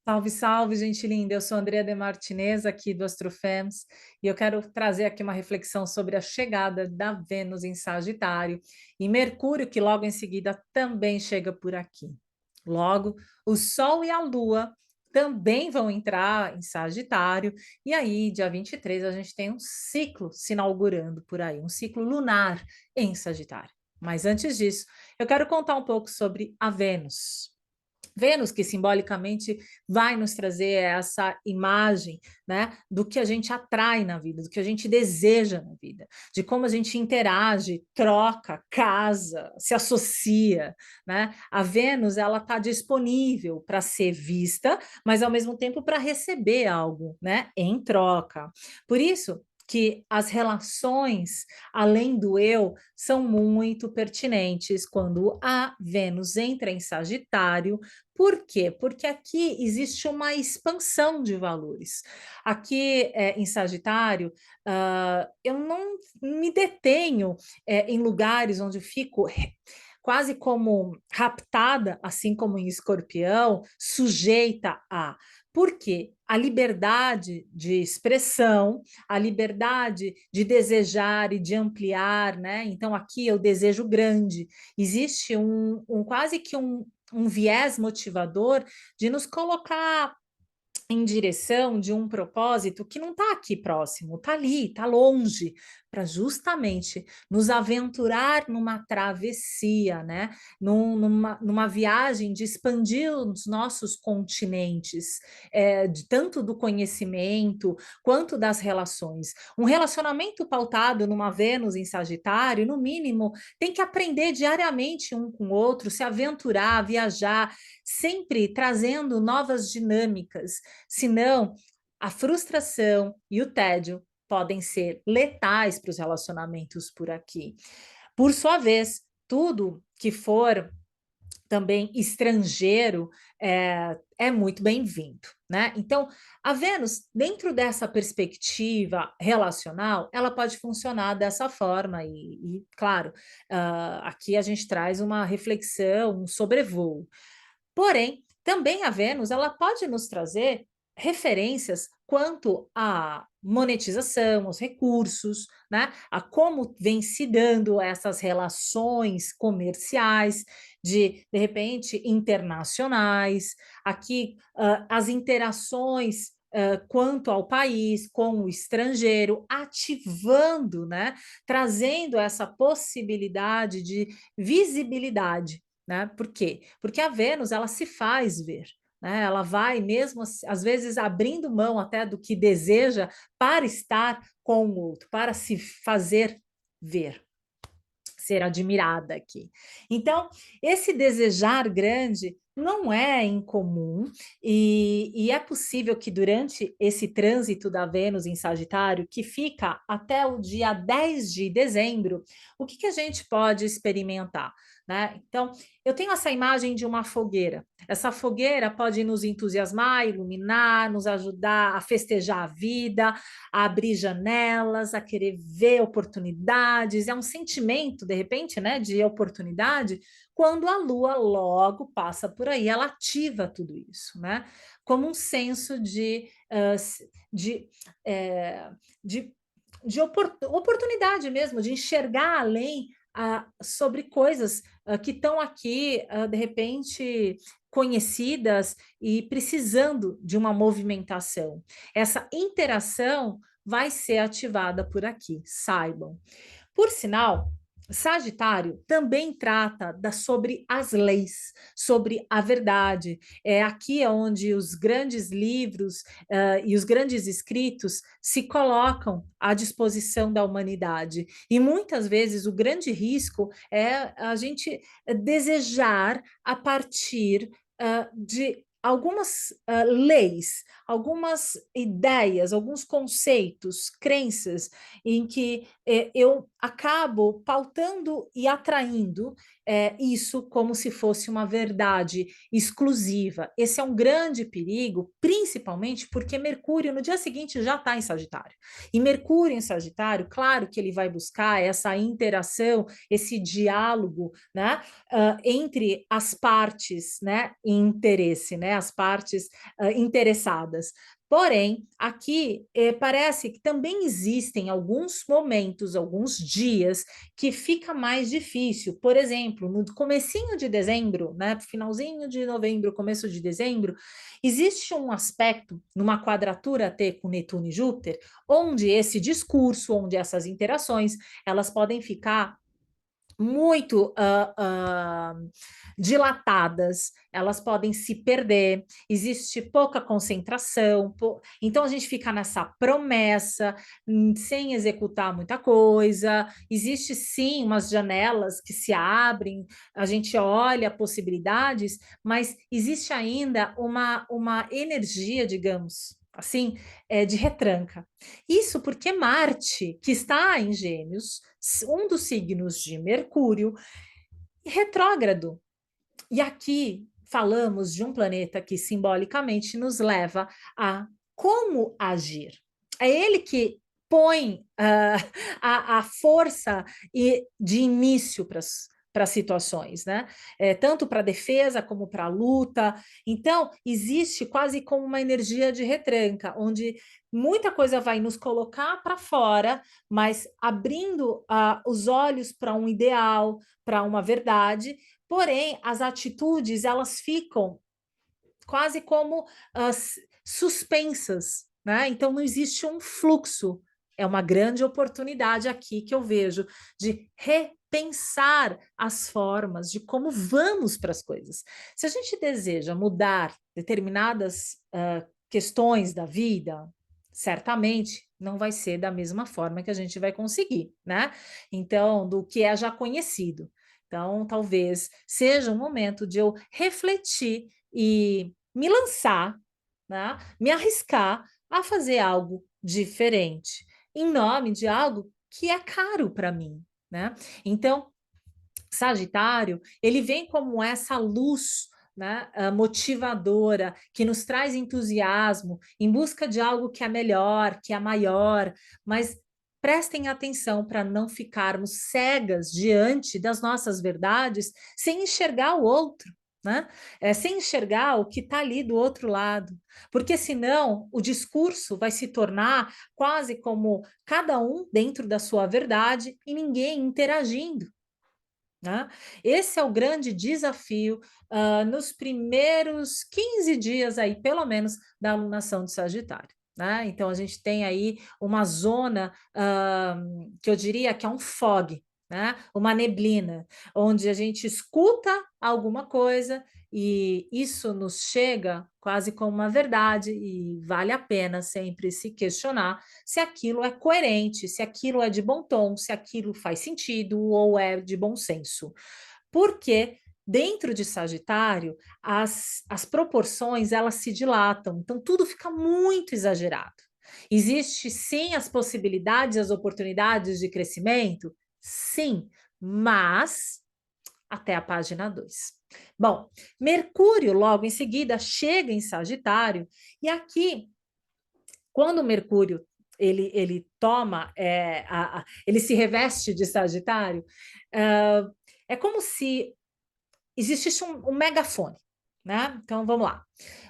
Salve, salve, gente linda. Eu sou Andrea de Martinez, aqui do Astrofems, e eu quero trazer aqui uma reflexão sobre a chegada da Vênus em Sagitário e Mercúrio, que logo em seguida também chega por aqui. Logo, o Sol e a Lua também vão entrar em Sagitário, e aí, dia 23, a gente tem um ciclo se inaugurando por aí, um ciclo lunar em Sagitário. Mas antes disso, eu quero contar um pouco sobre a Vênus. Vênus, que simbolicamente vai nos trazer essa imagem, né, do que a gente atrai na vida, do que a gente deseja na vida, de como a gente interage, troca, casa, se associa, né? A Vênus, ela está disponível para ser vista, mas ao mesmo tempo para receber algo, né, em troca. Por isso que as relações além do eu são muito pertinentes quando a Vênus entra em Sagitário. Por quê? Porque aqui existe uma expansão de valores. Aqui em Sagitário, eu não me detenho em lugares onde eu fico quase como raptada, assim como em Escorpião, sujeita a. Por quê? A liberdade de expressão, a liberdade de desejar e de ampliar, né? Então, aqui eu desejo grande. Existe quase que um viés motivador de nos colocar em direção de um propósito que não está aqui próximo, está ali, está longe, para justamente nos aventurar numa travessia, né? Numa viagem de expandir os nossos continentes, tanto do conhecimento quanto das relações. Um relacionamento pautado numa Vênus em Sagitário, no mínimo, tem que aprender diariamente um com o outro, se aventurar, viajar, sempre trazendo novas dinâmicas. Senão, a frustração e o tédio podem ser letais para os relacionamentos por aqui. Por sua vez, tudo que for também estrangeiro é muito bem-vindo, né? Então, a Vênus, dentro dessa perspectiva relacional, ela pode funcionar dessa forma, claro, aqui a gente traz uma reflexão, um sobrevoo. Porém, também a Vênus, ela pode nos trazer referências quanto à monetização, aos recursos, né? A como vem se dando essas relações comerciais, de repente, internacionais. Aqui, as interações quanto ao país, com o estrangeiro, ativando, né? Trazendo essa possibilidade de visibilidade, né? Por quê? Porque a Vênus ela se faz ver, né? Ela vai mesmo às vezes abrindo mão até do que deseja para estar com o outro, para se fazer ver, ser admirada aqui. Então, esse desejar grande não é incomum e é possível que durante esse trânsito da Vênus em Sagitário, que fica até o dia 10 de dezembro, o que a gente pode experimentar? Né? Então, eu tenho essa imagem de uma fogueira. Essa fogueira pode nos entusiasmar, iluminar, nos ajudar a festejar a vida, a abrir janelas, a querer ver oportunidades. É um sentimento, de repente, né, de oportunidade, quando a Lua logo passa por aí, ela ativa tudo isso, né? Como um senso de, eh, de, de oportunidade mesmo, de enxergar além sobre coisas que estão aqui, de repente, conhecidas e precisando de uma movimentação. Essa interação vai ser ativada por aqui, saibam. Por sinal, Sagitário também trata sobre as leis, sobre a verdade. É aqui onde os grandes livros e os grandes escritos se colocam à disposição da humanidade. E muitas vezes o grande risco é a gente desejar a partir de algumas leis, algumas ideias, alguns conceitos, crenças em que eu acabo pautando e atraindo, isso como se fosse uma verdade exclusiva. Esse é um grande perigo, principalmente porque Mercúrio no dia seguinte já está em Sagitário. E Mercúrio em Sagitário, claro que ele vai buscar essa interação, esse diálogo, né, entre as partes, né, em interesse, né, as partes interessadas. Porém, aqui parece que também existem alguns momentos, alguns dias que fica mais difícil. Por exemplo, no comecinho de dezembro, né, finalzinho de novembro, começo de dezembro, existe um aspecto numa quadratura T com Netuno e Júpiter, onde esse discurso, onde essas interações, elas podem ficar muito dilatadas, elas podem se perder, existe pouca concentração, então a gente fica nessa promessa, sem executar muita coisa, existe sim umas janelas que se abrem, a gente olha possibilidades, mas existe ainda uma energia, digamos, assim, de retranca. Isso porque Marte, que está em Gêmeos, um dos signos de Mercúrio, retrógrado. E aqui falamos de um planeta que simbolicamente nos leva a como agir. É ele que põe a força de início para situações, né? Tanto para defesa como para luta. Então, existe quase como uma energia de retranca, onde muita coisa vai nos colocar para fora, mas abrindo os olhos para um ideal, para uma verdade. Porém, as atitudes elas ficam quase como suspensas, né? Então não existe um fluxo. É uma grande oportunidade aqui que eu vejo de repensar as formas de como vamos para as coisas. Se a gente deseja mudar determinadas questões da vida, certamente não vai ser da mesma forma que a gente vai conseguir, né? Então, do que é já conhecido. Então, talvez seja um momento de eu refletir e me lançar, né? Me arriscar a fazer algo diferente, em nome de algo que é caro para mim, né? Então, Sagitário, ele vem como essa luz, né, motivadora, que nos traz entusiasmo em busca de algo que é melhor, que é maior, mas prestem atenção para não ficarmos cegas diante das nossas verdades sem enxergar o outro. Né? Sem enxergar o que está ali do outro lado, porque senão o discurso vai se tornar quase como cada um dentro da sua verdade e ninguém interagindo. Né? Esse é o grande desafio nos primeiros 15 dias aí, pelo menos, da alunação de Sagitário. Né? Então, a gente tem aí uma zona que eu diria que é um fog, né? Uma neblina, onde a gente escuta alguma coisa e isso nos chega quase como uma verdade e vale a pena sempre se questionar se aquilo é coerente, se aquilo é de bom tom, se aquilo faz sentido ou é de bom senso. Porque dentro de Sagitário, as proporções elas se dilatam, então tudo fica muito exagerado. Existe sim as possibilidades, as oportunidades de crescimento? Sim, mas até a página 2. Bom, Mercúrio logo em seguida chega em Sagitário, e aqui quando Mercúrio ele toma, ele se reveste de Sagitário, é como se existisse um megafone, né? Então vamos lá,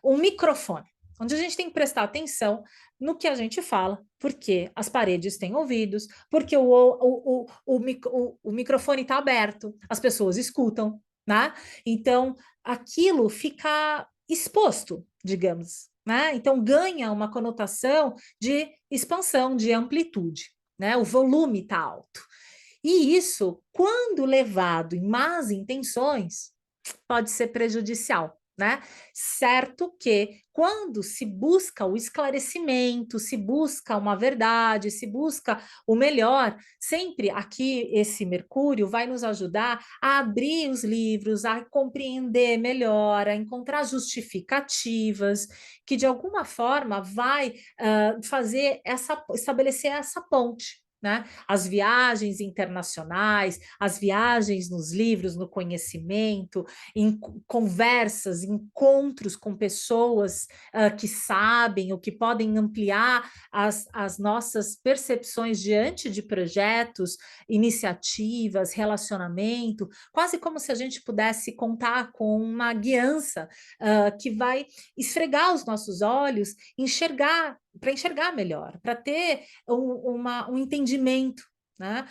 um microfone, onde a gente tem que prestar atenção no que a gente fala, porque as paredes têm ouvidos, porque o microfone está aberto, as pessoas escutam, né? Então aquilo fica exposto, digamos, né? Então ganha uma conotação de expansão, de amplitude, né? O volume está alto. E isso, quando levado em más intenções, pode ser prejudicial, né? Certo que quando se busca o esclarecimento, se busca uma verdade, se busca o melhor, sempre aqui esse Mercúrio vai nos ajudar a abrir os livros, a compreender melhor, a encontrar justificativas que de alguma forma vai estabelecer essa ponte. né? As viagens internacionais, as viagens nos livros, no conhecimento, em conversas, encontros com pessoas que sabem ou que podem ampliar as nossas percepções diante de projetos, iniciativas, relacionamento, quase como se a gente pudesse contar com uma guiança que vai esfregar os nossos olhos, enxergar para enxergar melhor, para ter um entendimento, né,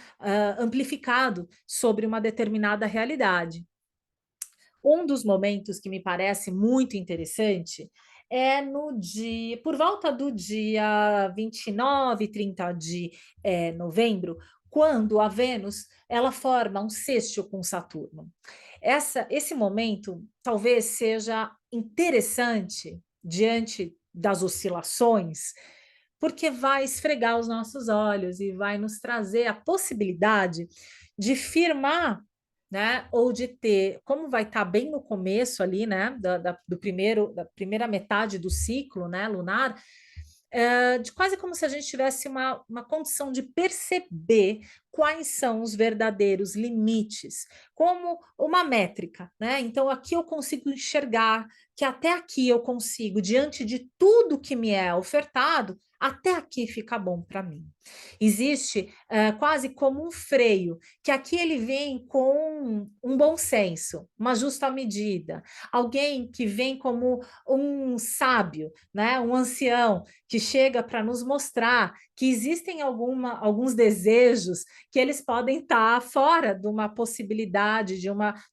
amplificado sobre uma determinada realidade. Um dos momentos que me parece muito interessante é no dia, por volta do dia 29, 30 de novembro, quando a Vênus ela forma um sextil com Saturno. Esse momento talvez seja interessante diante das oscilações, porque vai esfregar os nossos olhos e vai nos trazer a possibilidade de firmar, né, ou de ter, como vai estar bem no começo ali, né, da primeira metade do ciclo, né, lunar, de quase como se a gente tivesse uma condição de perceber quais são os verdadeiros limites, como uma métrica, né? Então, aqui eu consigo enxergar que até aqui eu consigo, diante de tudo que me é ofertado, até aqui fica bom para mim. Existe quase como um freio, que aqui ele vem com um bom senso, uma justa medida, alguém que vem como um sábio, né? Um ancião, que chega para nos mostrar que existem alguns desejos que eles podem estar fora de uma possibilidade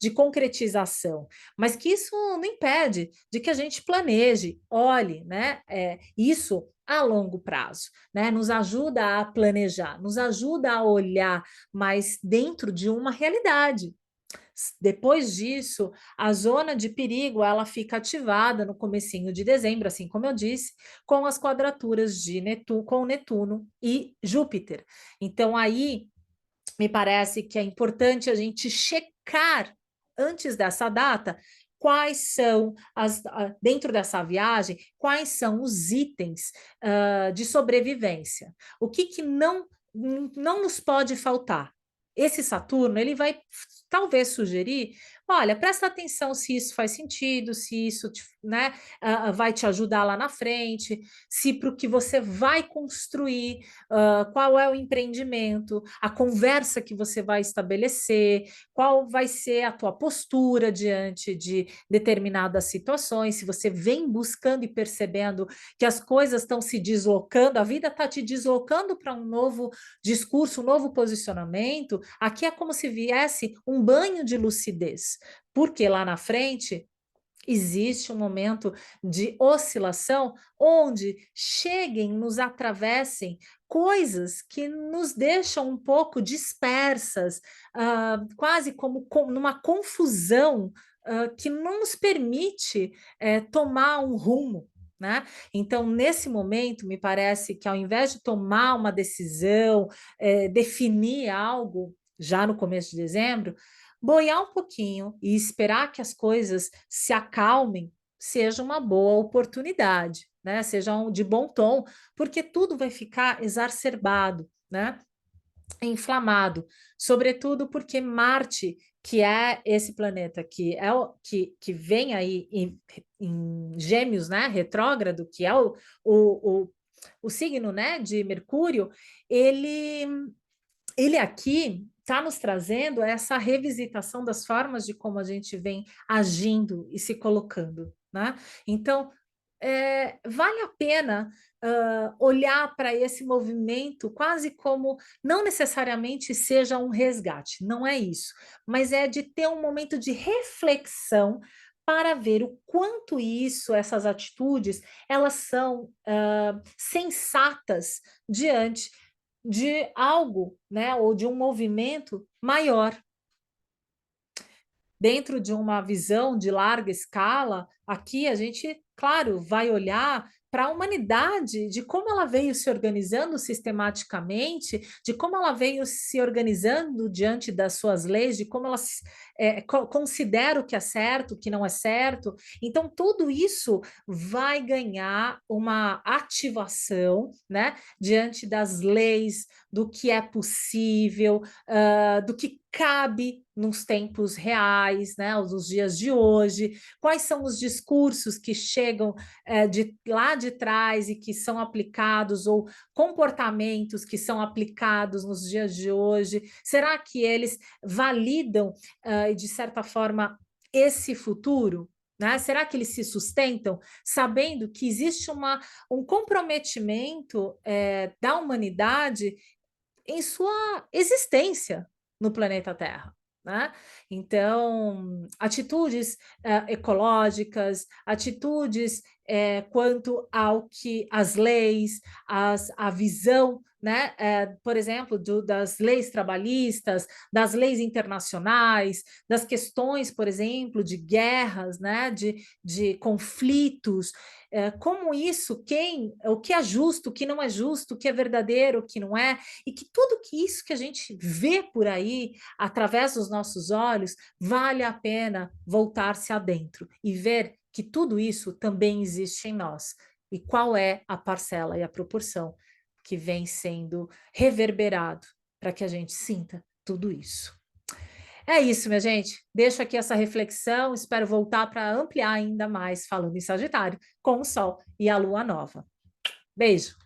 de concretização, mas que isso não impede de que a gente planeje, olhe, né? Isso a longo prazo, né? Nos ajuda a planejar, nos ajuda a olhar mais dentro de uma realidade. Depois disso, a zona de perigo ela fica ativada no comecinho de dezembro, assim como eu disse, com as quadraturas de Netuno, com Netuno e Júpiter. Então aí me parece que é importante a gente checar antes dessa data quais são dentro dessa viagem, quais são os itens de sobrevivência. O que não nos pode faltar? Esse Saturno, ele vai talvez sugerir, olha, presta atenção se isso faz sentido, se isso né, vai te ajudar lá na frente, se para o que você vai construir, qual é o empreendimento, a conversa que você vai estabelecer, qual vai ser a tua postura diante de determinadas situações, se você vem buscando e percebendo que as coisas estão se deslocando, a vida está te deslocando para um novo discurso, um novo posicionamento, aqui é como se viesse um banho de lucidez, porque lá na frente existe um momento de oscilação onde cheguem, nos atravessem coisas que nos deixam um pouco dispersas, quase como numa confusão que não nos permite tomar um rumo. Né? Então, nesse momento, me parece que ao invés de tomar uma decisão, definir algo já no começo de dezembro, boiar um pouquinho e esperar que as coisas se acalmem seja uma boa oportunidade, né? Seja de bom tom, porque tudo vai ficar exacerbado, né? Inflamado, sobretudo porque Marte, que é esse planeta que vem aí em Gêmeos, né? Retrógrado, que é o, o signo, né? De Mercúrio, ele aqui está nos trazendo essa revisitação das formas de como a gente vem agindo e se colocando, né? Então, vale a pena olhar para esse movimento quase como não necessariamente seja um resgate, não é isso, mas é de ter um momento de reflexão para ver o quanto isso, essas atitudes, elas são sensatas diante de algo, né, ou de um movimento maior. Dentro de uma visão de larga escala, aqui a gente claro, vai olhar para a humanidade, de como ela veio se organizando sistematicamente, de como ela veio se organizando diante das suas leis, de como ela considera o que é certo, o que não é certo. Então, tudo isso vai ganhar uma ativação, né, diante das leis, do que é possível, do que cabe nos tempos reais, né, os dias de hoje, quais são os discursos que chegam de lá de trás e que são aplicados, ou comportamentos que são aplicados nos dias de hoje? Será que eles validam, de certa forma, esse futuro? Né? Será que eles se sustentam sabendo que existe um comprometimento da humanidade em sua existência no planeta Terra, né? Então, atitudes ecológicas, atitudes quanto ao que as leis, a visão, né? Por exemplo, das leis trabalhistas, das leis internacionais, das questões, por exemplo, de guerras, né? De conflitos, como isso, o que é justo, o que não é justo, o que é verdadeiro, o que não é, e que tudo que isso que a gente vê por aí, através dos nossos olhos, vale a pena voltar-se adentro e ver que tudo isso também existe em nós. E qual é a parcela e a proporção que vem sendo reverberado para que a gente sinta tudo isso. É isso, minha gente. Deixo aqui essa reflexão. Espero voltar para ampliar ainda mais, falando em Sagitário, com o Sol e a Lua Nova. Beijo!